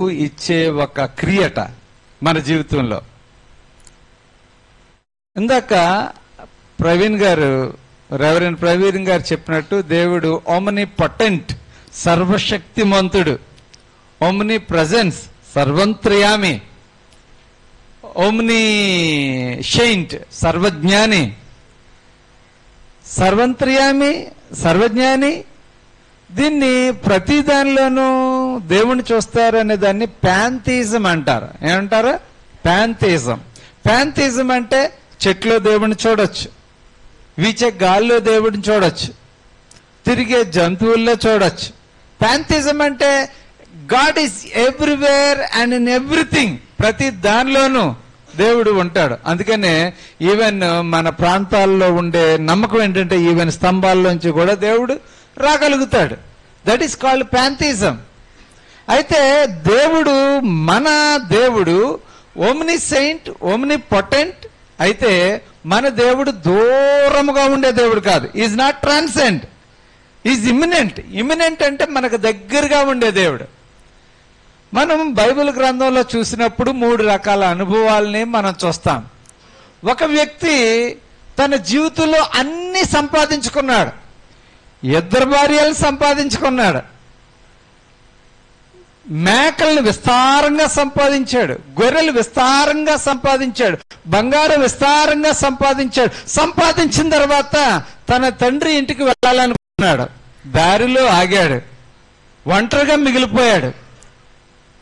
ఇచ్చే ఒక క్రియట మన జీవితంలో. ఇందాక రెవరెండ్ ప్రవీణ్ గారు చెప్పినట్టు దేవుడు ఓమ్ని పొటెంట్, సర్వశక్తిమంతుడు, ఓమ్ని ప్రజెన్స్, సర్వంత్రయామి, ఓమ్ని షెయింట్, సర్వజ్ఞాని. సర్వంత్రయామి, సర్వజ్ఞాని, దీన్ని ప్రతి దానిలోనూ దేవుణ్ణి చూస్తారు అనే దాన్ని ప్యాంథిజం అంటారు. ఏమంటారు? ప్యాంథిజం. ప్యాంథిజం అంటే చెట్లో దేవుణ్ణి చూడొచ్చు, వీచే గాల్లో దేవుడిని చూడొచ్చు, తిరిగే జంతువుల్లో చూడొచ్చు. ప్యాంథిజం అంటే God is everywhere and in everything, ప్రతి దానిలోనూ దేవుడు ఉంటాడు. అందుకనే ఈవెన్ మన ప్రాంతాల్లో ఉండే నమ్మకం ఏంటంటే ఈవెన్ స్తంభాల్లోంచి కూడా దేవుడు రాగలుగుతాడు. That is called pantheism. అయితే దేవుడు, మన దేవుడు ఓమ్ని సెయింట్, ఓమ్ని పొటెంట్. అయితే మన దేవుడు దూరముగా ఉండే దేవుడు కాదు. Is not transcend, is imminent. Imminent అంటే మనకు దగ్గరగా ఉండే దేవుడు. మనం బైబిల్ గ్రంథంలో చూసినప్పుడు 3 రకాల అనుభవాల్ని మనం చూస్తాం. ఒక వ్యక్తి తన జీవితంలో అన్ని సంపాదించుకున్నాడు. 2 భార్యలను సంపాదించుకున్నాడు, మేకల్ని విస్తారంగా సంపాదించాడు, గొర్రెలు విస్తారంగా సంపాదించాడు, బంగారం విస్తారంగా సంపాదించాడు. సంపాదించిన తర్వాత తన తండ్రి ఇంటికి వెళ్ళాలనుకున్నాడు, దారిలో ఆగాడు, ఒంటరిగా మిగిలిపోయాడు.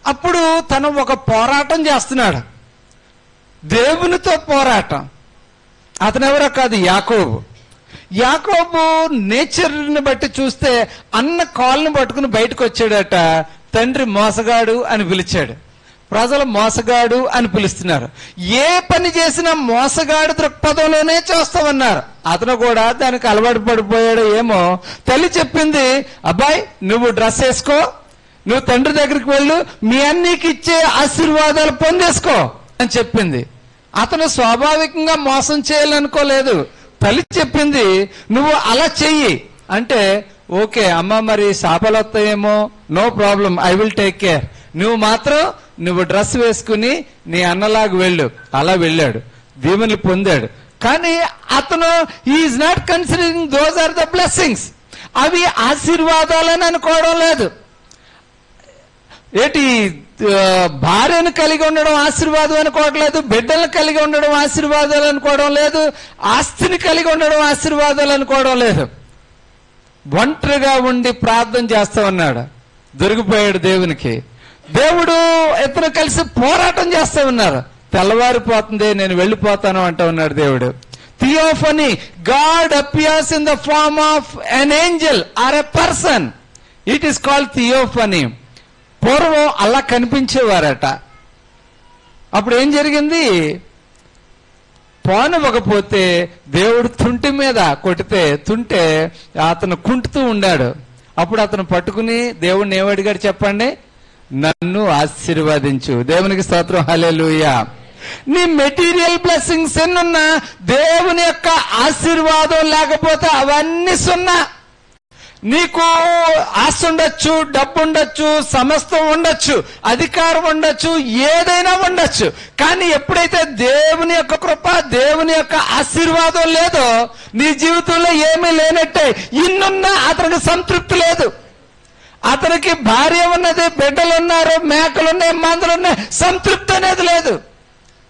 అప్పుడు తను ఒక పోరాటం చేస్తున్నాడు, దేవునితో పోరాటం. అతనెవరో కాదు, యాకోబు. యాకోబు నేచర్ని బట్టి చూస్తే అన్న కాళ్ళను పట్టుకుని బయటకు వచ్చాడట. తండ్రి మోసగాడు అని పిలిచాడు, ప్రజలు మోసగాడు అని పిలుస్తున్నారు. ఏ పని చేసినా మోసగాడు దృక్పథంలోనే చేస్తామన్నారు. అతను కూడా దానికి అలవాటు పడిపోయాడు ఏమో. తల్లి చెప్పింది, అబ్బాయి నువ్వు డ్రెస్ వేసుకో, నువ్వు తండ్రి దగ్గరికి వెళ్ళు, మీ అన్నీకి ఇచ్చే ఆశీర్వాదాలు పొందేసుకో అని చెప్పింది. అతను స్వాభావికంగా మోసం చేయాలనుకోలేదు. తల్లి చెప్పింది, నువ్వు అలా చెయ్యి అంటే, ఓకే అమ్మ, మరి శాపాలు వస్తాయేమో, no problem, I will take care. నువ్వు డ్రెస్ వేసుకుని నీ అన్నలాగా వెళ్ళు. అలా వెళ్ళాడు, దీవెనలు పొందాడు. కానీ అతను is not considering those are the blessings. అవి ఆశీర్వాదాలని అనుకోవడం లేదు. ఏంటి, భార్యను కలిగి ఉండడం ఆశీర్వాదం అనుకోవట్లేదు, బిడ్డలను కలిగి ఉండడం ఆశీర్వాదాలు అనుకోవడం లేదు, ఆస్తిని కలిగి ఉండడం ఆశీర్వాదాలు అనుకోవడం లేదు. ఒంటరిగా ఉండి ప్రార్థన చేస్తా ఉన్నాడు, దొరికిపోయాడు దేవునికి. దేవుడు ఇతను కలిసి పోరాటం చేస్తా ఉన్నారు. తెల్లవారిపోతుంది, నేను వెళ్ళిపోతాను అంటూ ఉన్నాడు దేవుడు. Theophany, God appears in the form of an angel or a person. It is called theophany. పూర్వం అలా కనిపించేవారట. అప్పుడు ఏం జరిగింది, పోనవ్వకపోతే దేవుడు తుంటి మీద కొడితే తుంటే అతను కుంటుతూ ఉన్నాడు. అప్పుడు అతను పట్టుకుని దేవుడిని ఏమడిగాడు చెప్పండి, నన్ను ఆశీర్వదించు. దేవునికి స్తోత్రం, హల్లెలూయా. నీ మెటీరియల్ బ్లెస్సింగ్స్ ఎన్నున్నా దేవుని యొక్క ఆశీర్వాదం లేకపోతే అవన్నీ సున్నా. నీకు ఆస్తి ఉండొచ్చు, డబ్బు ఉండొచ్చు, సమస్తం ఉండొచ్చు, అధికారం ఉండొచ్చు, ఏదైనా ఉండొచ్చు. కానీ ఎప్పుడైతే దేవుని యొక్క కృప, దేవుని యొక్క ఆశీర్వాదం లేదో నీ జీవితంలో ఏమీ లేనట్టే. ఇన్నున్నా అతనికి సంతృప్తి లేదు. అతనికి భార్య ఉన్నది, బిడ్డలున్నారు, మేకలున్నాయి, మందలున్నాయి, సంతృప్తి అనేది లేదు.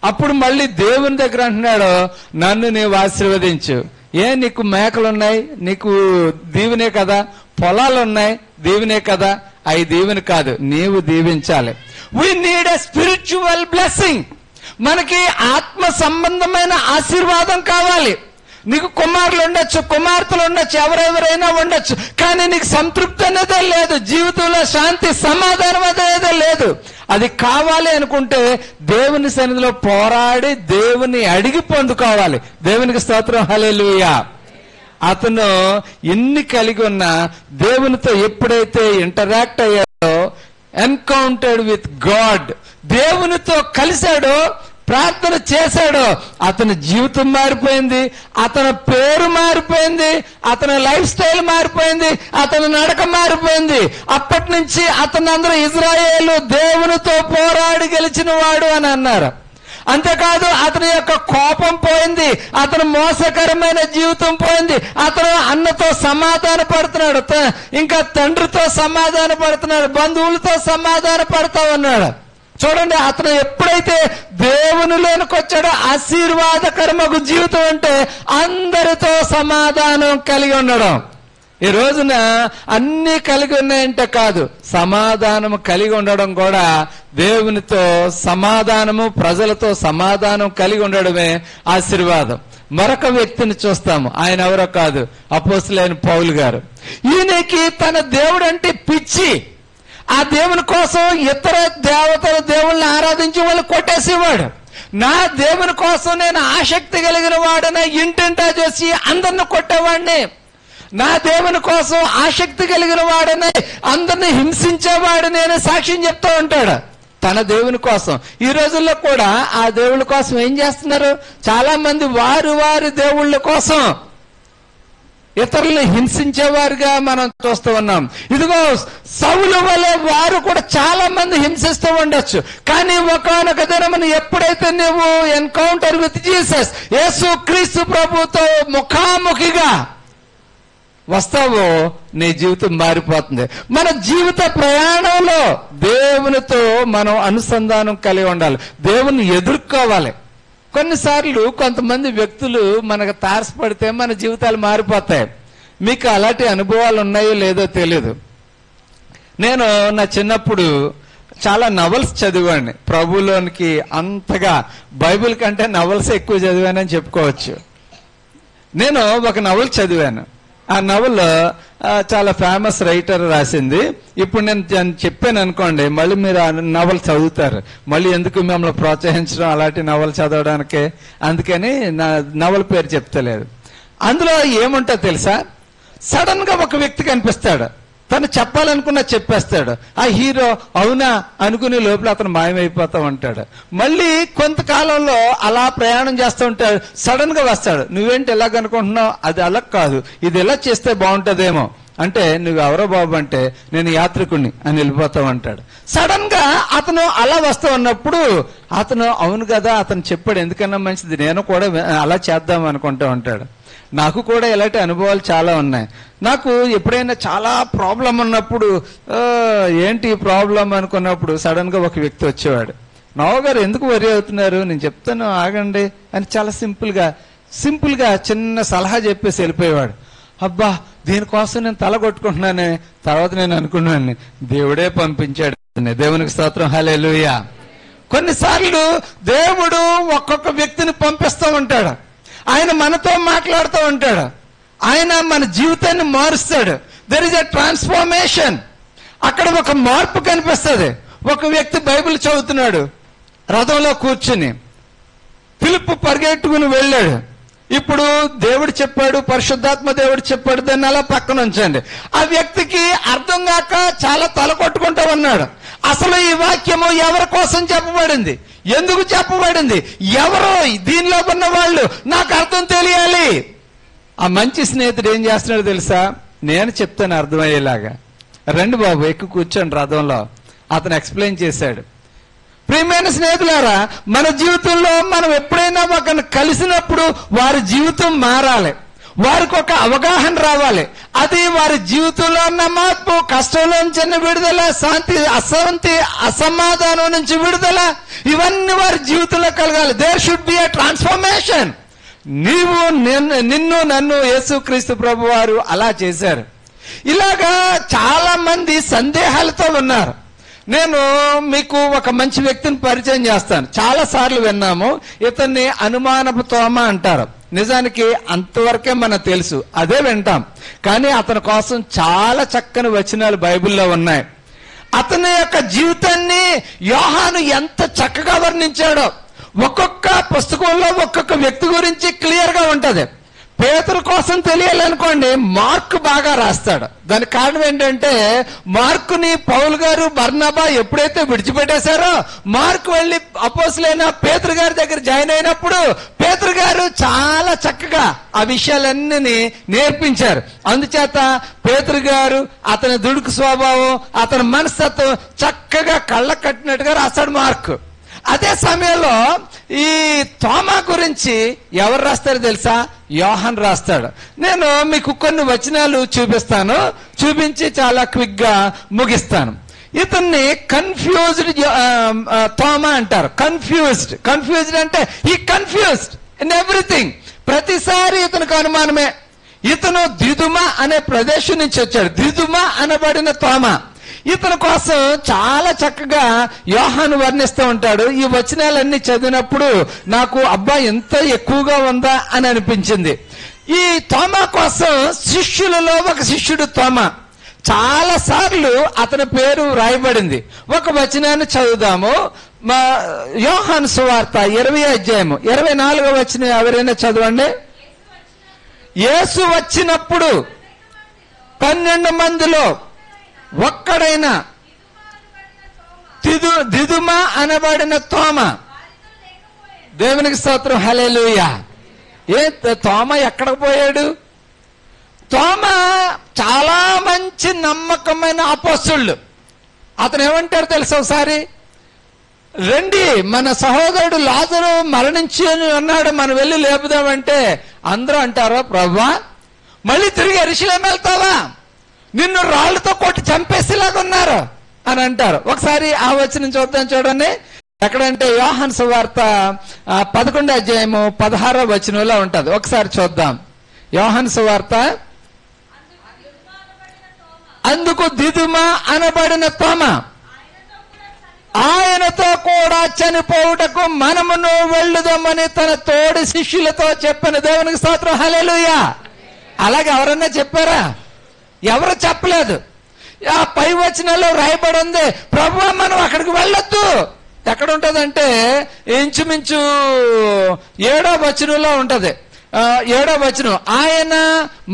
అప్పుడు మళ్ళీ దేవుని దగ్గర అంటున్నాడు, నన్ను నీవు ఆశీర్వదించు. నీకు మేకలున్నాయి, నీకు దీవెనే కదా, పొలాలున్నాయి, దీవెనే కదా. అవి దీవెన కాదు, నీవు దీవించాలి. We need a spiritual blessing. మనకి ఆత్మ సంబంధమైన ఆశీర్వాదం కావాలి. నీకు కుమారులు ఉండొచ్చు, కుమార్తెలు ఉండొచ్చు, ఎవరెవరైనా ఉండొచ్చు, కానీ నీకు సంతృప్తి అనేదే లేదు. జీవితంలో శాంతి, సమాధానం అనేదే లేదు. అది కావాలి అనుకుంటే దేవుని సన్నిధిలో పోరాడి దేవుని అడిగి పొందుకోవాలి. దేవునికి స్తోత్రం, హల్లెలూయా. అతను ఎన్ని కలిగి ఉన్నా దేవునితో ఎప్పుడైతే ఇంటరాక్ట్ అయ్యాడో, ఎన్కౌంటర్డ్ విత్ గాడ్, దేవునితో కలిశాడో ప్రార్థన చేశాడో అతని జీవితం మారిపోయింది, అతని పేరు మారిపోయింది, అతని లైఫ్ స్టైల్ మారిపోయింది, అతని నడక మారిపోయింది. అప్పటి నుంచి అతను అందరూ ఇజ్రాయేలు దేవునితో పోరాడి గెలిచిన వాడు అని అన్నారు. అంతేకాదు అతని యొక్క కోపం పోయింది, అతను మోసకరమైన జీవితం పోయింది, అతను అన్నతో సమాధాన పడుతున్నాడు, ఇంకా తండ్రితో సమాధాన పడుతున్నాడు, బంధువులతో సమాధాన పడతా ఉన్నాడు. చూడండి, అతను ఎప్పుడైతే దేవునిలోనికి వచ్చాడో ఆశీర్వాదకరమగు జీవితం అంటే అందరితో సమాధానం కలిగి ఉండడం. ఈ రోజున అన్ని కలిగి ఉన్నాయంటే కాదు, సమాధానము కలిగి ఉండడం కూడా దేవునితో సమాధానము, ప్రజలతో సమాధానం కలిగి ఉండడమే ఆశీర్వాదం. మరొక వ్యక్తిని చూస్తాము, ఆయన ఎవరో కాదు, అపోస్తలుడైన పౌలు గారు. ఈయనకి తన దేవుడు అంటే పిచ్చి. ఆ దేవుని కోసం ఇతర దేవతలు దేవుళ్ళని ఆరాధించి వాళ్ళు కొట్టేసేవాడు. నా దేవుని కోసం నేను ఆసక్తి కలిగిన వాడని ఇంటింటా చేసి అందరిని కొట్టేవాడిని, నా దేవుని కోసం ఆసక్తి కలిగిన వాడని అందరిని హింసించేవాడు నేను సాక్ష్యం చెప్తూ ఉంటాడు తన దేవుని కోసం. ఈ రోజుల్లో కూడా ఆ దేవుళ్ళ కోసం ఏం చేస్తున్నారు? చాలా మంది వారి దేవుళ్ళ కోసం ఇతరులను హింసించేవారుగా మనం చూస్తూ ఉన్నాం. ఇదిగో సౌలు వలె వారు కూడా చాలా మంది హింసిస్తూ ఉండొచ్చు, కానీ ఒకానొక దినమున ఎప్పుడైతే నువ్వు ఎన్కౌంటర్ విత్ జీసస్, యేసు క్రీస్తు ప్రభుతో ముఖాముఖిగా వస్తావో నీ జీవితం మారిపోతుంది. మన జీవిత ప్రయాణంలో దేవునితో మనం అనుసంధానం కలిగి ఉండాలి, దేవుని ఎదుర్కోవాలి. కొన్నిసార్లు కొంతమంది వ్యక్తులు మనకు తారసపడితే మన జీవితాలు మారిపోతాయి. మీకు అలాంటి అనుభవాలు ఉన్నాయో లేదో తెలియదు. నేను నా చిన్నప్పుడు చాలా నవల్స్ చదివాడిని. ప్రభులోనికి అంతగా బైబిల్ కంటే నవల్స్ ఎక్కువ చదివానని చెప్పుకోవచ్చు. నేను ఒక నవల్ చదివాను. ఆ నవల్ చాలా ఫేమస్ రైటర్ రాసింది. ఇప్పుడు నేను చెప్పాను అనుకోండి, మళ్ళీ మీరు ఆ నవల్ చదువుతారు. మళ్ళీ ఎందుకు మిమ్మల్ని ప్రోత్సహించడం అలాంటి నవల్ చదవడానికే, అందుకని నా నవల్ పేరు చెప్తలేదు. అందులో ఏముంటో తెలుసా? సడన్ గా ఒక వ్యక్తి కనిపిస్తాడు, తను చెప్పాలనుకున్నా చెప్పేస్తాడు. ఆ హీరో అవునా అనుకునే లోపల అతను మాయమైపోతా ఉంటాడు. మళ్ళీ కొంతకాలంలో అలా ప్రయాణం చేస్తూ ఉంటాడు, సడన్ గా వస్తాడు. నువ్వేంటి ఎలాగనుకుంటున్నావు? అది అలా కాదు, ఇది ఎలా చేస్తే బాగుంటుందేమో అంటే, నువ్వు ఎవరో బాబు అంటే, నేను యాత్రికుణ్ణి అని వెళ్ళిపోతావు అంటాడు. సడన్ గా అతను అలా వస్తూ ఉన్నప్పుడు అతను అవును కదా, అతను చెప్పాడు, ఎందుకన్నా మంచిది, నేను కూడా అలా చేద్దాం అనుకుంటూ ఉంటాడు. నాకు కూడా ఇలాంటి అనుభవాలు చాలా ఉన్నాయి. నాకు ఎప్పుడైనా చాలా ప్రాబ్లం ఉన్నప్పుడు, ఏంటి ప్రాబ్లం అనుకున్నప్పుడు సడన్ గా ఒక వ్యక్తి వచ్చేవాడు. నవగారు ఎందుకు వరి అవుతున్నారు, నేను చెప్తాను ఆగండి అని చాలా సింపుల్ గా చిన్న సలహా చెప్పేసి వెళ్ళిపోయేవాడు. అబ్బా, దీనికోసం నేను తల కొట్టుకుంటున్నానే. తర్వాత నేను అనుకున్నాను, దేవుడే పంపించాడు. దేవునికి స్తోత్రం, హల్లెలూయా. కొన్నిసార్లు దేవుడు ఒక్కొక్క వ్యక్తిని పంపిస్తూ ఉంటాడు. ఆయన మనతో మాట్లాడుతూ ఉంటాడు, ఆయన మన జీవితాన్ని మారుస్తాడు. There is a transformation. అక్కడ ఒక మార్పు కనిపిస్తుంది. ఒక వ్యక్తి బైబిల్ చదువుతున్నాడు, రథంలో కూర్చుని. ఫిలిప్పు పరిగెట్టుకుని వెళ్ళాడు. ఇప్పుడు దేవుడు చెప్పాడు, పరిశుద్ధాత్మ దేవుడు చెప్పాడు, దాన్ని అలా పక్కన ఉంచండి. ఆ వ్యక్తికి అర్థం కాక చాలా తల కొట్టుకుంటూ ఉన్నాడు. అసలు ఈ వాక్యము ఎవరి కోసం చెప్పబడింది, ఎందుకు చెప్పబడింది, ఎవరో దీనిలో ఉన్న వాళ్ళు, నాకు అర్థం తెలియాలి. ఆ మంచి స్నేహితుడు ఏం చేస్తున్నాడు తెలుసా? నేను చెప్తాను అర్థమయ్యేలాగా, రండి బాబు ఎక్కువ కూర్చోండి రథంలో. అతను ఎక్స్ప్లెయిన్ చేశాడు. ప్రియమైన స్నేహితులారా, మన జీవితంలో మనం ఎప్పుడైనా ఒకరిని కలిసినప్పుడు వారి జీవితం మారాలి, వారికి ఒక అవగాహన రావాలి. అది వారి జీవితంలో ఉన్న మార్పు, కష్టంలో నుంచి విడుదల, అశాంతి అసమాధానం నుంచి విడుదల, ఇవన్నీ వారి జీవితంలో కలగాలి. There should be a transformation. నిన్ను నన్ను యేసుక్రీస్తు ప్రభు వారు అలా చేశారు. ఇలాగా చాలా మంది సందేహాలతో ఉన్నారు. నేను మీకు ఒక మంచి వ్యక్తిని పరిచయం చేస్తాను. చాలా సార్లు విన్నాము, ఇతన్ని అనుమానపు తోమ అంటారు. నిజానికి అంతవరకే మనకు తెలుసు, అదే వింటాం. కానీ అతని కోసం చాలా చక్కని వచనాలు బైబిల్లో ఉన్నాయి. అతని యొక్క జీవితాన్ని యోహాను ఎంత చక్కగా వర్ణించాడో. ఒక్కొక్క పుస్తకంలో ఒక్కొక్క వ్యక్తి గురించి క్లియర్ గా ఉంటది. పేతురు కోసం తెలియాలనుకోండి, మార్కు బాగా రాస్తాడు. దానికి కారణం ఏంటంటే, మార్కుని పౌలు గారు బర్నబా ఎప్పుడైతే విడిచిపెట్టేశారో, మార్కు వెళ్ళి అపోస్తులైన పేతురు గారి దగ్గర జాయిన్ అయినప్పుడు పేతురు గారు చాలా చక్కగా ఆ విషయాలన్నీ నేర్పించారు. అందుచేత పేతురు గారు అతని దుడుకు స్వభావం, అతని మనస్తత్వం చక్కగా కళ్ళ కట్టినట్టుగా రాస్తాడు మార్కు. అదే సమయంలో ఈ తోమా గురించి ఎవరు రాస్తారో తెలుసా? యోహాన్ రాస్తాడు. నేను మీకు కొన్ని వచనాలు చూపిస్తాను, చూపించి చాలా క్విక్ గా ముగిస్తాను. ఇతన్ని కన్ఫ్యూజ్డ్ తోమా అంటారు. కన్ఫ్యూజ్డ్ అంటే ఈ కన్ఫ్యూజ్డ్ ఇన్ ఎవ్రీథింగ్. ప్రతిసారి ఇతనికి అనుమానమే. ఇతను దిదుమ అనే ప్రదేశం నుంచి వచ్చాడు. దిదుమ అనబడిన తోమా. ఇతని కోసం చాలా చక్కగా యోహాను వర్ణిస్తూ ఉంటాడు. ఈ వచనాలన్నీ చదివినప్పుడు నాకు అబ్బా ఎంత ఎక్కువగా ఉందా అని అనిపించింది. ఈ తోమా కోసం శిష్యులలో ఒక శిష్యుడు తోమా. చాలా సార్లు అతని పేరు రాయబడింది. ఒక వచనాన్ని చదువుదాము. యోహాను సువార్త 20వ అధ్యాయము 24వ వచనం ఎవరైనా చదవండి. యేసు వచ్చినప్పుడు 12 మందిలో ఒక్కడైన దిదుమ అనబడిన తోమా. దేవునికి స్తోత్రం, హల్లెలూయా. తోమా ఎక్కడికి పోయాడు? తోమా చాలా మంచి నమ్మకమైన అపోస్తలుడు. అతను ఏమంటారు తెలుసా? ఒకసారి రండి, మన సహోదరుడు లాజరు మరణించి అన్నాడు, మనం వెళ్ళి లేపుదామంటే అందరూ అంటారా, ప్రభువా మళ్ళీ తిరిగి యెరూషలేము వెళ్తావా? నిన్ను రాళ్లతో కొట్టి చంపేసేలాగా ఉన్నారు అని అంటారు. ఒకసారి ఆ వచనం చూద్దాం, చూడండి. ఎక్కడంటే యోహాను సువార్త 11వ అధ్యాయము 16వ వచనంలో ఉంటది. ఒకసారి చూద్దాం. యోహాను సువార్త. అందుకు దిదుమ అనబడిన తోమా, ఆయనతో కూడా చనిపోవుటకు మనమును వెళ్ళుదామని తన తోడి శిష్యులతో చెప్పిన. దేవునికి స్తోత్రం, హల్లెలూయా. అలాగే ఎవరన్నా చెప్పారా? ఎవరు చెప్పలేదు. ఆ పై వచనంలో రాయబడి ఉంది, ప్రభువా మనం అక్కడికి వెళ్ళొద్దు. ఎక్కడ ఉంటదంటే ఇంచుమించు 7వ వచనంలో ఉంటది. 7వ వచనం, ఆయన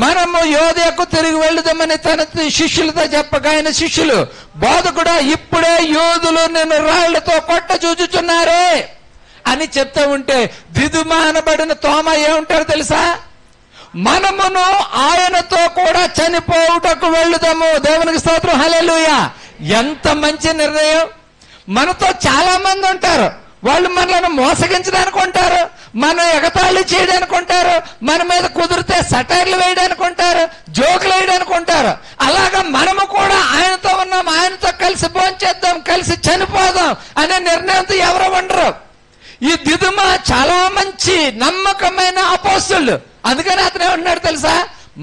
మనము యోధేకు తిరిగి వెళ్ళుదామని తన శిష్యులతో చెప్పగా ఆయన శిష్యులు, బోధకుడా ఇప్పుడే యోధులు నిన్ను రాళ్లతో కొట్ట చూచుచున్నారే అని చెప్తా ఉంటే, దిదుమ అనబడిన తోమా ఏముంటారు తెలుసా? మనమును ఆయనతో కూడా చనిపోవుటకు వెళ్ళుదాము. దేవునికి స్తోత్రం, హల్లెలూయా. ఎంత మంచి నిర్ణయం. మనతో చాలా మంది ఉంటారు, వాళ్ళు మనల్ని మోసగించడానికి ఉంటారు, మనం ఎగతాళి చేయడానికి ఉంటారు, మన మీద కుదిరితే సటైర్లు వేయడానికి ఉంటారు, జోకులు వేయడానికి ఉంటారు. అలాగా మనము కూడా ఆయనతో ఉన్నాం, ఆయనతో కలిసి భోంచేద్దాం, కలిసి చనిపోదాం అనే నిర్ణయంతో ఎవరు ఉండరు. ఈ దిదుమ చాలా మంచి నమ్మకమైన అపోస్తలుడు. అందుకని అతను ఏమన్నాడు తెలుసా?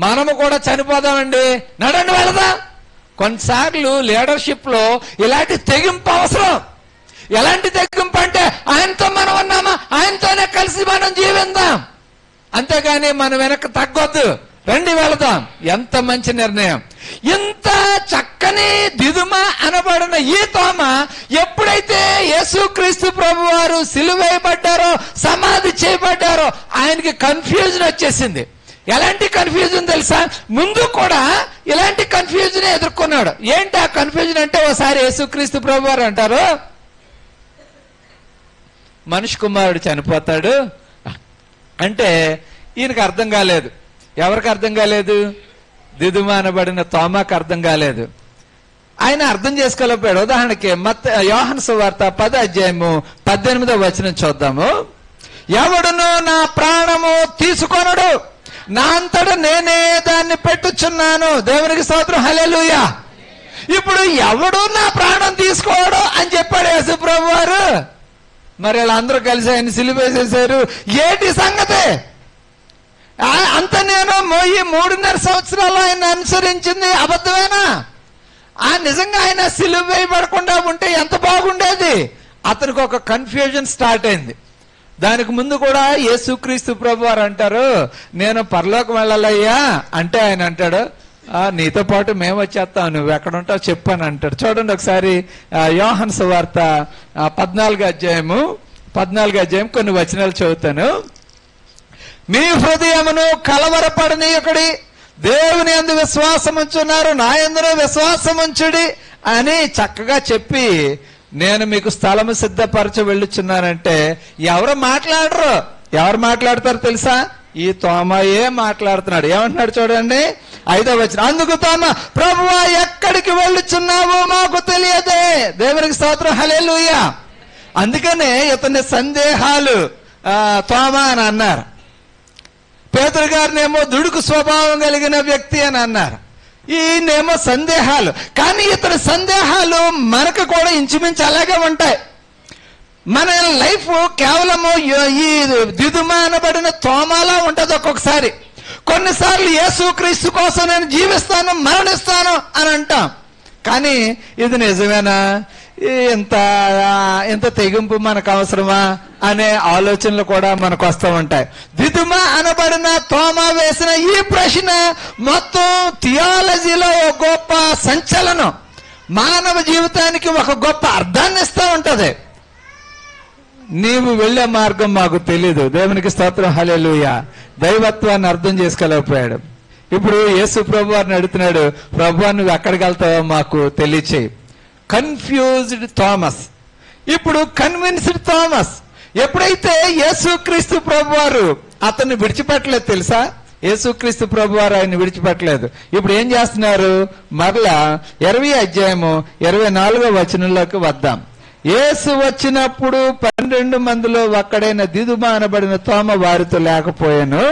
మనము కూడా చనిపోదామండి, నడండి వెళదాం. కొన్నిసార్లు లీడర్షిప్ లో ఇలాంటి తెగింపు అవసరం. ఎలాంటి తెగింపు అంటే, ఆయనతో మనం ఉన్నామా, ఆయనతోనే కలిసి మనం జీవిద్దాం, అంతేగాని మనం వెనక్కి తగ్గొద్దు, రండి వెళదాం. ఎంత మంచి నిర్ణయం. ఇంత చక్కని దిదుమ అనబడిన ఈ తోమా ఎప్పుడైతే యేసుక్రీస్తు ప్రభు వారు సిలువేయబడ్డారో, సమాధి చేయబడ్డారో, ఆయనకి కన్ఫ్యూజన్ వచ్చేసింది. ఎలాంటి కన్ఫ్యూజన్ తెలుసా? ముందు కూడా ఇలాంటి కన్ఫ్యూజన్ ఎదుర్కొన్నాడు. ఏంటి ఆ కన్ఫ్యూజన్ అంటే, ఒకసారి యేసుక్రీస్తు ప్రభు వారు అంటారు, మనిషి కుమారుడు చనిపోతాడు అంటే ఈయనకు అర్థం కాలేదు. ఎవరికి అర్థం కాలేదు? దిదుమ అనబడిన తోమాకు అర్థం కాలేదు. ఆయన అర్థం చేసుకోలేకపోయాడు. ఉదాహరణకి యోహాను సువార్త 10వ అధ్యాయము 18వ వచనం చూద్దాము. ఎవడును నా ప్రాణము తీసుకొనడు, నా అంతటా నేనే దాన్ని పెట్టుచున్నాను. దేవునికి స్తోత్రం, హల్లెలూయా. ఇప్పుడు ఎవడు నా ప్రాణం తీసుకోడు అని చెప్పాడు యేసు ప్రభు వారు. మరి వాళ్ళందరూ కలిసి ఆయన సిలువేసేశారు. ఏంటి సంగతి? అంత నేను 3.5 సంవత్సరాలు ఆయన అనుసరించింది అబద్ధమేనా? నిజంగా ఆయన సిలువ వేయబడకుండా ఉంటే ఎంత బాగుండేది. అతనికి ఒక కన్ఫ్యూజన్ స్టార్ట్ అయింది. దానికి ముందు కూడా యేసుక్రీస్తు ప్రభు వారు అంటారు, నేను పరలోకం వెళ్ళాలయ్యా అంటే ఆయన అంటాడు, నీతో పాటు మేము వచ్చేస్తాం, నువ్వు ఎక్కడ ఉంటావు చెప్పని అంటాడు. చూడండి ఒకసారి యోహాను సువార్త 14వ అధ్యాయం కొన్ని వచనాలు చదువుతాను. మీ హృదయమును కలవరపడనీయకుడి, దేవుని యందు విశ్వాసం ఉంచున్నారు, నా యందును విశ్వాసం ఉంచుడి అని చక్కగా చెప్పి నేను మీకు స్థలము సిద్ధపరచ వెళ్ళుచున్నానంటే ఎవరు మాట్లాడరు? ఎవరు మాట్లాడతారు తెలుసా? ఈ తోమాయే మాట్లాడుతున్నాడు. ఏమంటున్నాడు చూడండి 5వ వచనం. అందుకు తోమా, ప్రభువా ఎక్కడికి వెళ్ళుచున్నావో మాకు తెలియదే. దేవునికి స్తోత్రం, హల్లెలూయా. అందుకనే ఇతని సందేహాలు తోమా అని అన్నారు. పేతురు గారినేమో దుడుకు స్వభావం కలిగిన వ్యక్తి అని అన్నారు. ఈయనేమో సందేహాలు. కానీ ఇతని సందేహాలు మనకు కూడా ఇంచుమించు అలాగే ఉంటాయి. మన లైఫ్ కేవలము ఈ దిదుమ అనబడిన తోమాలా ఉంటది. ఒక్కొక్కసారి కొన్నిసార్లు యేసుక్రీస్తు కోసం నేను జీవిస్తాను, మరణిస్తాను అని అంటాం. కానీ ఇది నిజమేనా? ఇంత తెగింపు మనకు అవసరమా అనే ఆలోచనలు కూడా మనకు వస్తూ ఉంటాయి. దిదుమ అనబడిన తోమా వేసిన ఈ ప్రశ్న మొత్తం థియాలజీలో ఒక గొప్ప సంచలనం, మానవ జీవితానికి ఒక గొప్ప అర్థాన్ని ఇస్తూ ఉంటది. నీవు వెళ్లే మార్గం మాకు తెలీదు. దేవునికి స్తోత్రం, హల్లెలూయా. దైవత్వాన్ని అర్థం చేసుకోలేకపోయాడు. ఇప్పుడు యేసు ప్రభు వారిని అడుగుతున్నాడు, ప్రభువా నువ్వు ఎక్కడికి వెళ్తావో మాకు తెలియచేయి. కన్ఫ్యూజ్డ్ థామస్, ఇప్పుడు కన్విన్స్డ్ థామస్. ఎప్పుడైతే యేసుక్రీస్తు ప్రభు వారు అతన్ని విడిచిపెట్టలేదు తెలుసా? యేసుక్రీస్తు ప్రభు వారు ఆయన విడిచిపెట్టలేదు. ఇప్పుడు ఏం చేస్తున్నారు? మరలా 20వ అధ్యాయము 24వ వచనంలోకి వద్దాం. యేసు వచ్చినప్పుడు 12 మందిలో ఒక్కడైన దిదుమ అనబడిన తోమ వారితో లేకపోయాను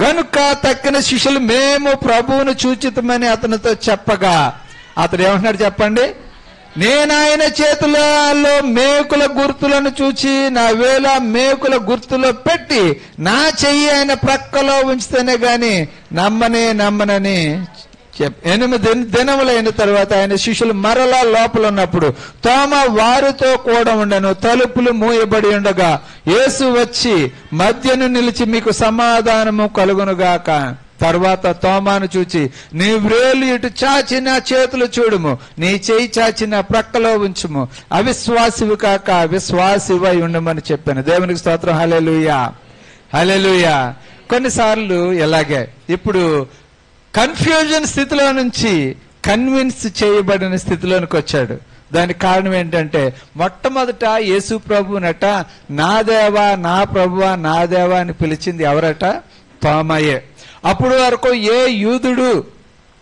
గనుక తక్కిన శిష్యులు మేము ప్రభువును చూచితమని అతనితో చెప్పగా అతడు ఏమంటున్నాడు చెప్పండి? నేను ఆయన చేతులలో మేకుల గుర్తులను చూచి నా వేల మేకుల గుర్తులో పెట్టి నా చెయ్యి ఆయన ప్రక్కలో ఉంచితేనే గాని నమ్మనని 8 దినములైన తర్వాత ఆయన శిష్యులు మరలా లోపల ఉన్నప్పుడు తోమ వారితో కూడా ఉండను. తలుపులు మూయబడి ఉండగా యేసు వచ్చి మధ్యను నిలిచి మీకు సమాధానము కలుగునుగాక. తర్వాత తోమాను చూచి నీ వ్రేలు ఇటు చాచి నా చేతులు చూడుము, నీ చేయి చాచి నా ప్రక్కలో ఉంచుము, అవిశ్వాసివి కాక విశ్వాసివై ఉండమని చెప్పాను. దేవునికి స్తోత్రం, హల్లెలూయా, హల్లెలూయా. కొన్నిసార్లు ఇలాగే ఇప్పుడు కన్ఫ్యూజన్ స్థితిలో నుంచి కన్విన్స్ చేయబడిన స్థితిలోనికి వచ్చాడు. దానికి కారణం ఏంటంటే మొట్టమొదట యేసు ప్రభునట నా దేవా నా ప్రభువా నా దేవా అని పిలిచింది ఎవరట? తోమాయే. అప్పుడు వరకు ఏ యూదుడు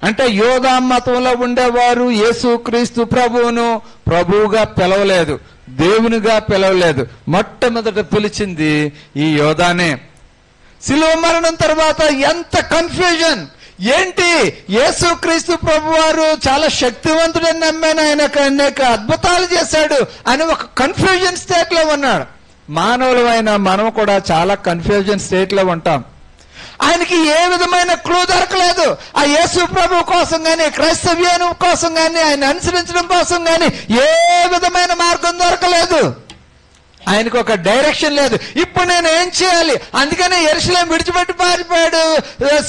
అంటే యోధా మతంలో ఉండేవారు యేసుక్రీస్తు ప్రభువును ప్రభువుగా పిలవలేదు, దేవునిగా పిలవలేదు. మొట్టమొదట పిలిచింది ఈ యోధానే. శిలువ మరణం తర్వాత ఎంత కన్ఫ్యూజన్! ఏంటి, యేసుక్రీస్తు ప్రభువారు చాలా శక్తివంతుడని నమ్మాను, ఆయనకు అనేక అద్భుతాలు చేశాడు అని ఒక కన్ఫ్యూజన్ స్టేట్ లో ఉన్నాడు. మానవులమైన మనం కూడా చాలా కన్ఫ్యూజన్ స్టేట్ లో ఉంటాం. ఆయనకి ఏ విధమైన క్లూ దొరకలేదు. ఆ యేసు ప్రభు కోసం గాని క్రైస్తవ్యం కోసం గాని ఆయన అనుసరించడం కోసం గాని ఏ విధమైన మార్గం దొరకలేదు. ఆయనకు ఒక డైరెక్షన్ లేదు. ఇప్పుడు నేను ఏం చేయాలి? అందుకనే యెరూషలేము విడిచిపెట్టి పారిపోయాడు,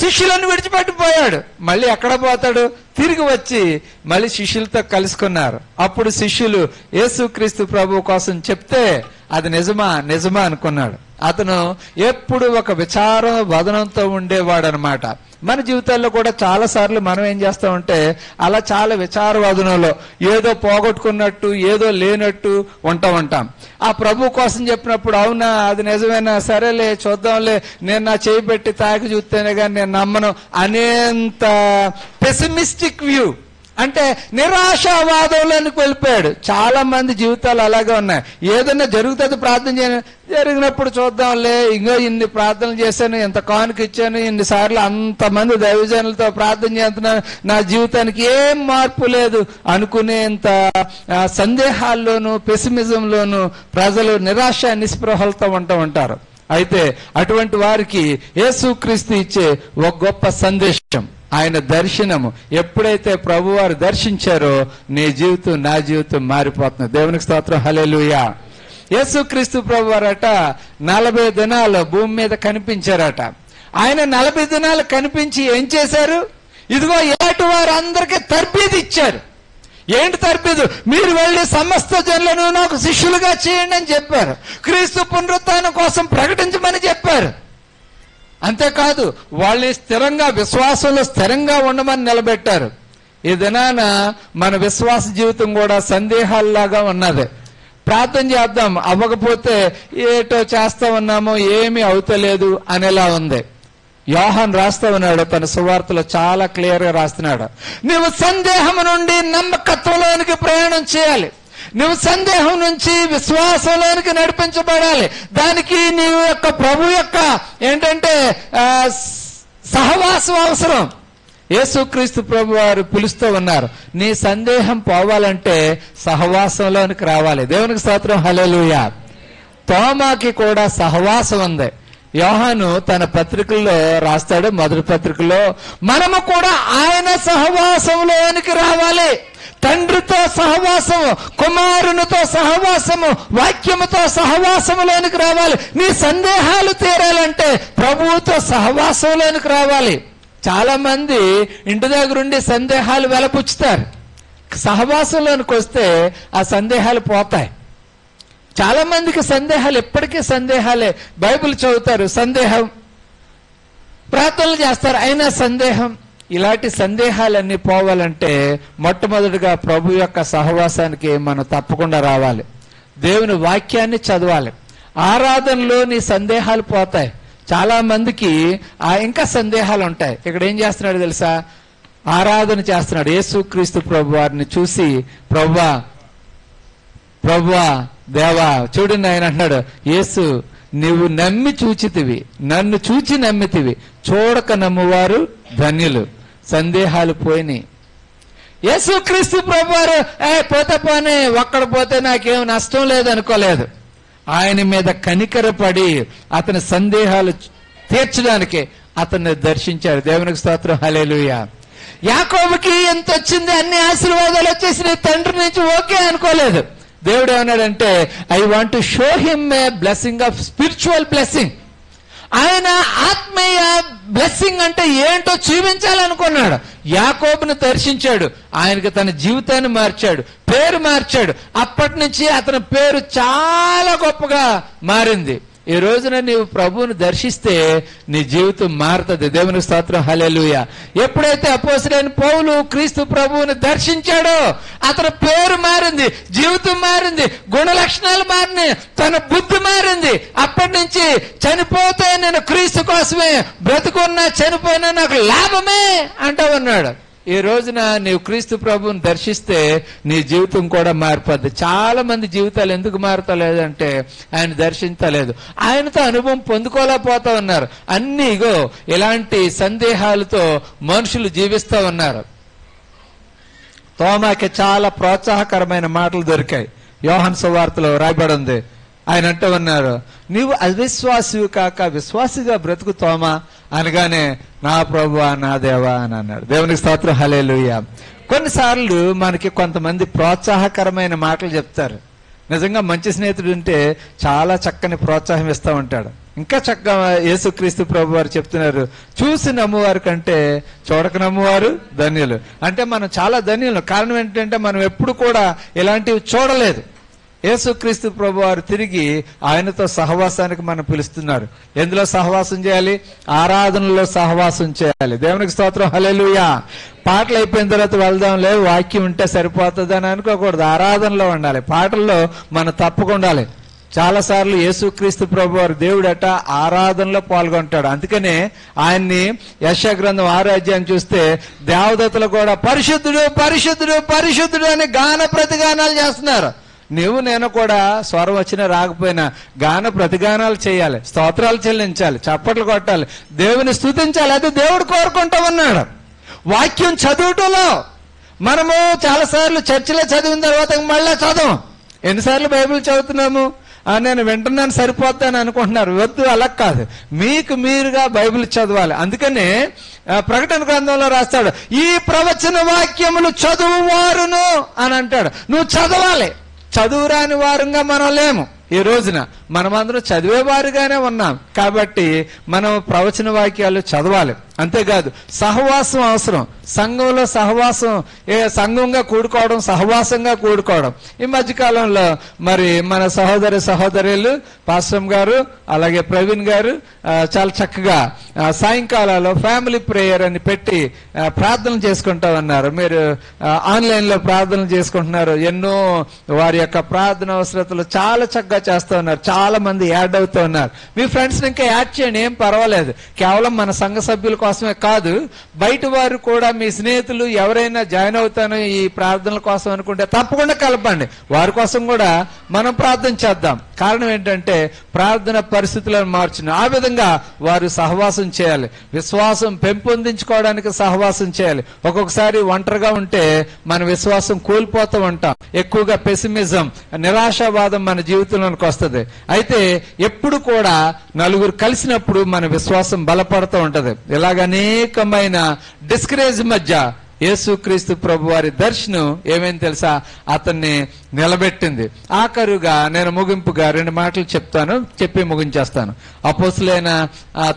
శిష్యులను విడిచిపెట్టిపోయాడు. మళ్ళీ ఎక్కడ పోతాడు? తిరిగి వచ్చి మళ్ళీ శిష్యులతో కలుసుకున్నారు. అప్పుడు శిష్యులు యేసుక్రీస్తు ప్రభు కోసం చెప్తే అది నిజమా అనుకున్నాడు. అతను ఎప్పుడు ఒక విచార వదనంతో ఉండేవాడు అనమాట. మన జీవితాల్లో కూడా చాలా సార్లు మనం ఏం చేస్తామంటే అలా చాలా విచారవాదనలో ఏదో పోగొట్టుకున్నట్టు ఏదో లేనట్టు ఉంటాం. ఆ ప్రభు కోసం చెప్పినప్పుడు అవునా అది నిజమేనా, సరేలే చూద్దాంలే, నేను నా చేయి పెట్టి తాకి చూస్తేనే కానీ నేను నమ్మను అనేంత పెసిమిస్టిక్ వ్యూ, అంటే నిరాశావాదంలోనికి వెళ్ళిపోయాడు. చాలా మంది జీవితాలు అలాగే ఉన్నాయి. ఏదైనా జరుగుతుంది ప్రార్థన చేయను, జరిగినప్పుడు చూద్దాంలే, ఇంకో ఇన్ని ప్రార్థనలు చేశాను, ఇంత కానుక ఇచ్చాను, ఇన్నిసార్లు అంతమంది దైవజనులతో ప్రార్థన చేస్తున్నాను, నా జీవితానికి ఏం మార్పు లేదు అనుకునేంత సందేహాల్లోనూ పెసిమిజంలోనూ ప్రజలు నిరాశ నిస్పృహలతో ఉంటారు. అయితే అటువంటి వారికి యేసుక్రీస్తు ఇచ్చే ఒక గొప్ప సందేశం, ఆయన దర్శనము. ఎప్పుడైతే ప్రభువారు దర్శించారో నీ జీవితం నా జీవితం మారిపోతుంది. దేవునికి స్తోత్రం, హల్లెలూయా. యేసుక్రీస్తు ప్రభువారట 40 దినాలు భూమి మీద కనిపించారట. ఆయన 40 దినాలు కనిపించి ఏం చేశారు? ఇదిగో ఏటి వారు అందరికీ తర్బీదు ఇచ్చారు. ఏంటి తర్ఫీదు? మీరు వెళ్ళి సమస్త జనులను నాకు శిష్యులుగా చేయండి అని చెప్పారు. క్రీస్తు పునరుత్థానం కోసం ప్రకటించమని చెప్పారు. అంతేకాదు వాళ్ళని స్థిరంగా విశ్వాసంలో స్థిరంగా ఉండమని నిలబెట్టారు. ఈ దినాన మన విశ్వాస జీవితం కూడా సందేహాల్లాగా ఉన్నది. ప్రార్థన చేద్దాం, అవ్వకపోతే ఏటో చేస్తా ఉన్నామో ఏమీ అవుతలేదు అనేలా ఉంది. యోహాన్ రాస్తా ఉన్నాడు, తన సువార్తలో చాలా క్లియర్ గా రాస్తున్నాడు. నువ్వు సందేహం నుండి నమ్మకత్వంలోనికి ప్రయాణం చేయాలి. నువ్వు సందేహం నుంచి విశ్వాసంలోనికి నడిపించబడాలి. దానికి నీ యొక్క ప్రభు యొక్క ఏంటంటే సహవాసం అవసరం. యేసుక్రీస్తు ప్రభు వారు పిలుస్తూ ఉన్నారు, నీ సందేహం పోవాలంటే సహవాసంలోనికి రావాలి. దేవునికి స్తోత్రం, హల్లెలూయా. తోమాకి కూడా సహవాసం ఉంది. యోహాను తన పత్రికల్లో రాస్తాడు, మొదటి పత్రికలో, మనము కూడా ఆయన సహవాసంలోనికి రావాలి. తండ్రితో సహవాసము, కుమారునితో సహవాసము, వాక్యముతో సహవాసములోనికి రావాలి. నీ సందేహాలు తీరాలంటే ప్రభువుతో సహవాసంలోనికి రావాలి. చాలా మంది ఇంటి దగ్గరుండి సందేహాలు వెలపుచ్చుతారు. సహవాసంలోనికి వస్తే ఆ సందేహాలు పోతాయి. చాలా మందికి సందేహాలు ఎప్పటికీ సందేహాలే. బైబిల్ చదువుతారు, సందేహం, ప్రార్థనలు చేస్తారు, అయినా సందేహం. ఇలాంటి సందేహాలన్నీ పోవాలంటే మొట్టమొదటిగా ప్రభు యొక్క సహవాసానికి మనం తప్పకుండా రావాలి. దేవుని వాక్యాన్ని చదవాలి. ఆరాధనలో నీ సందేహాలు పోతాయి. చాలా మందికి ఇంకా సందేహాలు ఉంటాయి. ఇక్కడ ఏం చేస్తున్నాడు తెలుసా? ఆరాధన చేస్తున్నాడు. యేసుక్రీస్తు ప్రభు వారిని చూసి, ప్రభువా దేవా చూడండి, ఆయన అంటున్నాడు, యేసు నువ్వు నమ్మి చూచితివి, నన్ను చూచి నమ్మితివి, చూడక నమ్మువారు ధన్యులు. సందేహాలు పోయినాయి. యేసుక్రీస్తు ప్రభు వారు పోతే పోనీ, ఒక్కడ పోతే నాకేం నష్టం లేదనుకోలేదు. ఆయన మీద కనికరపడి అతని సందేహాలు తీర్చడానికి అతన్ని దర్శించారు. దేవునికి స్తోత్రం, హల్లెలూయా. యాకోబుకి ఎంత వచ్చింది, అన్ని ఆశీర్వాదాలు వచ్చేసి తండ్రి నుంచి ఓకే అనుకోలేదు. దేవుడు ఏమన్నాడంటే, I want to show him a blessing of spiritual blessing. ఆయన ఆత్మీయ బ్లెస్సింగ్ అంటే ఏంటో చూపించాలనుకున్నాడు. యాకోబును దర్శించాడు, ఆయనకి తన జీవితాన్ని మార్చాడు, పేరు మార్చాడు. అప్పటి నుంచి అతని పేరు చాలా గొప్పగా మారింది. ఈ రోజున నీవు ప్రభువును దర్శిస్తే నీ జీవితం మారుతుంది. దేవునికి స్తోత్రం, హల్లెలూయా. ఎప్పుడైతే అపోస్తలుడైన పౌలు క్రీస్తు ప్రభువుని దర్శించాడో అతని పేరు మారింది, జీవితం మారింది, గుణ లక్షణాలు మారినాయి, తన బుద్ధి మారింది. అప్పటి నుంచి చనిపోతే నేను క్రీస్తు కోసమే, బ్రతుకున్నా చనిపోయినా నాకు లాభమే అంటూ ఉన్నాడు. ఈ రోజున నీవు క్రీస్తు ప్రభువుని దర్శిస్తే నీ జీవితం కూడా మారిపోద్ది. చాలా మంది జీవితాలు ఎందుకు మారుతలేదంటే ఆయన దర్శించలేదు, ఆయనతో అనుభవం పొందుకోలేకపోతా ఉన్నారు. అన్ని ఇలాంటి సందేహాలతో మనుషులు జీవిస్తూ ఉన్నారు. తోమాకి చాలా ప్రోత్సాహకరమైన మాటలు దొరికాయి. యోహాను సువార్తలో రాయబడి ఉంది. ఆయన అంటూ ఉన్నారు, నీవు అవిశ్వాసివి కాక విశ్వాసిగా బ్రతుకు తోమా అనగానే, నా ప్రభువా నా దేవా అని అన్నాడు. దేవునికి స్తోత్రం, హల్లెలూయా. కొన్నిసార్లు మనకి కొంతమంది ప్రోత్సాహకరమైన మాటలు చెప్తారు. నిజంగా మంచి స్నేహితుడు ఉంటే చాలా చక్కని ప్రోత్సాహం ఇస్తూ ఉంటాడు. ఇంకా చక్కగా యేసుక్రీస్తు ప్రభు వారు చెప్తున్నారు, చూసి నమ్మువారు కంటే చూడక నమ్మువారు ధన్యులు. అంటే మనం చాలా ధన్యులు. కారణం ఏంటంటే మనం ఎప్పుడు కూడా ఇలాంటివి చూడలేదు. యేసుక్రీస్తు ప్రభు వారు తిరిగి ఆయనతో సహవాసానికి మనం పిలుస్తున్నారు. ఎందులో సహవాసం చేయాలి? ఆరాధనలో సహవాసం చేయాలి. దేవునికి స్తోత్రం, హల్లెలూయా. పాటలు అయిపోయిన తర్వాత వెళ్దాంలే, వాక్యం ఉంటే సరిపోతుంది అని అనుకోకూడదు. ఆరాధనలో ఉండాలి, పాటల్లో మనం తప్పకుండా ఉండాలి. చాలా సార్లు యేసుక్రీస్తు ప్రభు వారు దేవుడట ఆరాధనలో పాల్గొంటాడు. అందుకనే ఆయన్ని యెషయా గ్రంథం 6వ అధ్యాయం చూస్తే దేవదూతలు కూడా పరిశుద్ధుడు పరిశుద్ధుడు పరిశుద్ధుడు అని గాన ప్రతిగానాలు చేస్తున్నారు. నువ్వు నేను కూడా స్వరం వచ్చినా రాకపోయినా గాన ప్రతిగానాలు చేయాలి, స్తోత్రాలు చెల్లించాలి, చప్పట్లు కొట్టాలి, దేవుని స్తుతించాలి. అది దేవుడు కోరుకుంటా ఉన్నాడు. వాక్యం చదువుటలో మనము చాలాసార్లు చర్చిలో చదివిన తర్వాత మళ్ళీ చదవం. ఎన్నిసార్లు బైబిల్ చదువుతున్నాము, నేను వింటున్నాను సరిపోతాను అనుకుంటున్నారు. వద్దు, అలా కాదు. మీకు మీరుగా బైబిల్ చదవాలి. అందుకనే ప్రకటన గ్రంథంలో రాస్తాడు, ఈ ప్రవచన వాక్యములు చదువువారును అని అంటాడు. నువ్వు చదవాలి. చదువురాని వారంగా మనం లేము. ఈ రోజున మనమందరం చదివేవారుగానే ఉన్నాం. కాబట్టి మనం ప్రవచన వాక్యాలు చదవాలి. అంతేకాదు సహవాసం అవసరం. సంఘంలో సహవాసం, సంఘంగా కూడుకోవడం, సహవాసంగా కూడుకోవడం. ఈ మధ్యకాలంలో మరి మన సహోదరులు పాస్టర్ గారు అలాగే ప్రవీణ్ గారు చాలా చక్కగా సాయంకాలాల్లో ఫ్యామిలీ ప్రేయర్ అని పెట్టి ప్రార్థనలు చేసుకుంటా ఉన్నారు. మీరు ఆన్లైన్ లో ప్రార్థనలు చేసుకుంటున్నారు. ఎన్నో వారి యొక్క ప్రార్థన అవసరతలు చాలా చక్కగా చేస్తూ ఉన్నారు. చాలా మంది యాడ్ అవుతూ ఉన్నారు. మీ ఫ్రెండ్స్ ఇంకా యాడ్ చేయండి, ఏం పర్వాలేదు. కేవలం మన సంఘ సభ్యుల కోసమే కాదు, బయట వారు కూడా, మీ స్నేహితులు ఎవరైనా జాయిన్ అవుతాను ఈ ప్రార్థనల కోసం అనుకుంటే తప్పకుండా కలపండి. వారి కోసం కూడా మనం ప్రార్థన చేద్దాం. కారణం ఏంటంటే ప్రార్థన పరిస్థితులను మార్చును. ఆ విధంగా వారు సహవాసం చేయాలి. విశ్వాసం పెంపొందించుకోవడానికి సహవాసం చేయాలి. ఒక్కొక్కసారి ఒంటరిగా ఉంటే మన విశ్వాసం కోల్పోతూ ఉంటాం. ఎక్కువగా పెసిమిజం, నిరాశావాదం మన జీవితంలోకి వస్తుంది. అయితే ఎప్పుడు కూడా నలుగురు కలిసినప్పుడు మన విశ్వాసం బలపడుతూ ఉంటది. ఇలాగ అనేకమైన డిస్కరేజ్ మధ్య యేసుక్రీస్తు ప్రభు వారి దర్శనం ఏమైంది తెలుసా? అతన్ని నిలబెట్టింది. ఆఖరుగా నేను ముగింపుగా 2 మాటలు చెప్తాను, చెప్పి ముగించేస్తాను. అపోస్తులైన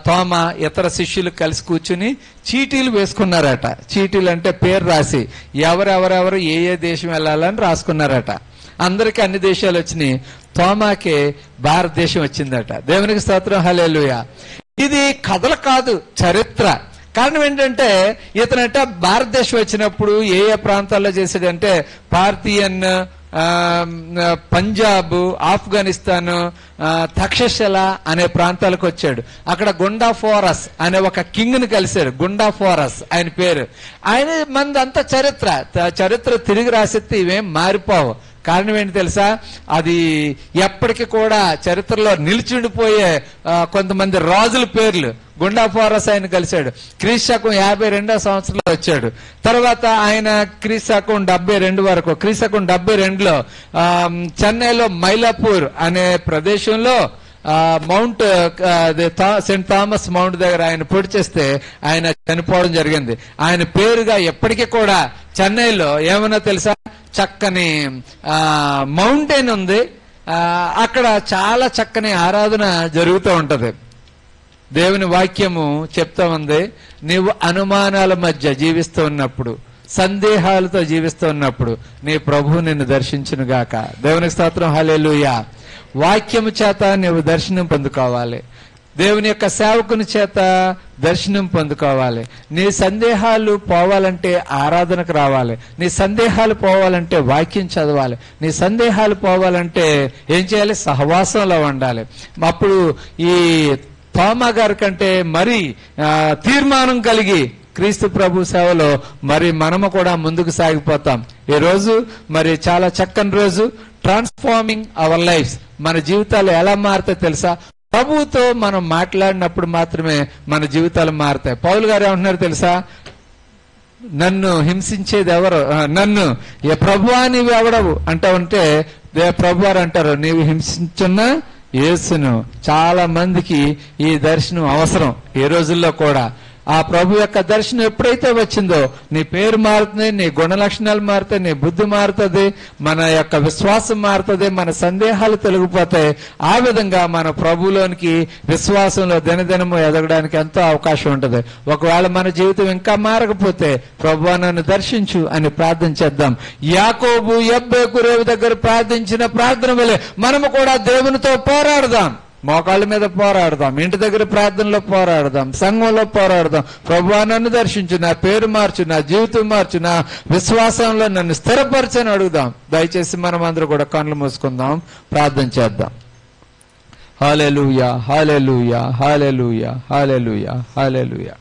తోమా ఇతర శిష్యులు కలిసి కూర్చుని చీటీలు వేసుకున్నారట. చీటీలు అంటే పేరు రాసి ఎవరెవరెవరు ఏ ఏ దేశం వెళ్ళాలని రాసుకున్నారట. అందరికి అన్ని దేశాలు వచ్చినాయి. తోమాకే భారతదేశం వచ్చిందట. దేవునికి స్తోత్రం, హల్లెలూయా. ఇది కథలు కాదు, చరిత్ర. కారణం ఏంటంటే ఇతనంట భారతదేశం వచ్చినప్పుడు ఏ ఏ ప్రాంతాల్లో చేశాడంటే పార్థియన్, పంజాబ్, ఆఫ్ఘనిస్తాన్, తక్షశిల అనే ప్రాంతాలకు వచ్చాడు. అక్కడ గుండా ఫోరస్ అనే ఒక కింగ్ ని కలిశాడు. గుండా ఫోరస్ ఆయన పేరు. ఆయన మందంతా చరిత్ర తిరిగి రాసిస్తే ఇవేం మారిపోవు. కారణం ఏంటి తెలుసా? అది ఎప్పటికీ కూడా చరిత్రలో నిలిచిండిపోయే కొంతమంది రాజుల పేర్లు. గుండా ఫోరస్ ఆయన కలిశాడు. క్రీస్తు 52వ సంవత్సరంలో వచ్చాడు. తర్వాత ఆయన క్రీస్తు 72 వరకు, క్రీస్తు 72లో చెన్నైలో మైలాపూర్ అనే ప్రదేశంలో మౌంట్ సెయింట్ థామస్ మౌంట్ దగ్గర ఆయన పొడి చేస్తే ఆయన చనిపోవడం జరిగింది. ఆయన పేరుగా ఎప్పటికీ కూడా చెన్నైలో ఏమన్నా తెలుసా? చక్కని మౌంటైన్ ఉంది. అక్కడ చాలా చక్కని ఆరాధన జరుగుతూ ఉంటది. దేవుని వాక్యము చెప్తా ఉంది, నీవు అనుమానాల మధ్య జీవిస్తూ ఉన్నప్పుడు, సందేహాలతో జీవిస్తూ ఉన్నప్పుడు నీ ప్రభువు నిన్ను దర్శించును గాక. దేవునికి స్తోత్రం, హల్లెలూయా. వాక్యము చేత నీవు దర్శనం పొందుకోవాలి. దేవుని యొక్క సేవకుని చేత దర్శనం పొందుకోవాలి. నీ సందేహాలు పోవాలంటే ఆరాధనకు రావాలి. నీ సందేహాలు పోవాలంటే వాక్యం చదవాలి. నీ సందేహాలు పోవాలంటే ఏం చేయాలి? సహవాసంలో ఉండాలి. అప్పుడు ఈ తోమా గారి కంటే మరి తీర్మానం కలిగి క్రీస్తు ప్రభు సేవలో మరి మనము కూడా ముందుకు సాగిపోతాం. ఈ రోజు మరి చాలా చక్కని రోజు. Transforming our lives. మన జీవితాలు ఎలా మారుతాయి తెలుసా? ప్రభువుతో మనం మాట్లాడినప్పుడు మాత్రమే మన జీవితాలు మారుతాయి. పౌలు గారు ఏమంటున్నారు తెలుసా? నన్ను హింసించేది ఎవరు? నన్ను ప్రభువా నీవు ఎవడవు అంటా ఉంటే ప్రభు వారు అంటారు, నీవు హింసించున్న యేసును. చాలా మందికి ఈ దర్శనం అవసరం ఈ రోజుల్లో కూడా. ఆ ప్రభు యొక్క దర్శనం ఎప్పుడైతే వచ్చిందో నీ పేరు మారుతుంది, నీ గుణ లక్షణాలు మారుతాయి, నీ బుద్ధి మారుతుంది, మన యొక్క విశ్వాసం మారుతుంది, మన సందేహాలు తొలగిపోతాయి. ఆ విధంగా మన ప్రభులోనికి విశ్వాసంలో దినదినము ఎదగడానికి ఎంతో అవకాశం ఉంటుంది. ఒకవేళ మన జీవితం ఇంకా మారకపోతే ప్రభువా నన్ను దర్శించు అని ప్రార్థన చేద్దాం. యాకోబు యబ్బేకు రేవు దగ్గర ప్రార్థించిన ప్రార్థన వలె మనము కూడా దేవునితో పోరాడదాం. మోకాళ్ళ మీద పోరాడదాం, ఇంటి దగ్గర ప్రార్థనలో పోరాడదాం, సంఘంలో పోరాడదాం. ప్రభువా నన్ను దర్శించు, నా పేరు మార్చు, నా జీవితం మార్చు, నా విశ్వాసంలో నన్ను స్థిరపరచని అడుగుదాం. దయచేసి మనం అందరూ కూడా కళ్ళు మూసుకుందాం, ప్రార్థన చేద్దాం. హల్లెలూయా, హల్లెలూయా, హల్లెలూయా, హల్లెలూయా, హల్లెలూయా.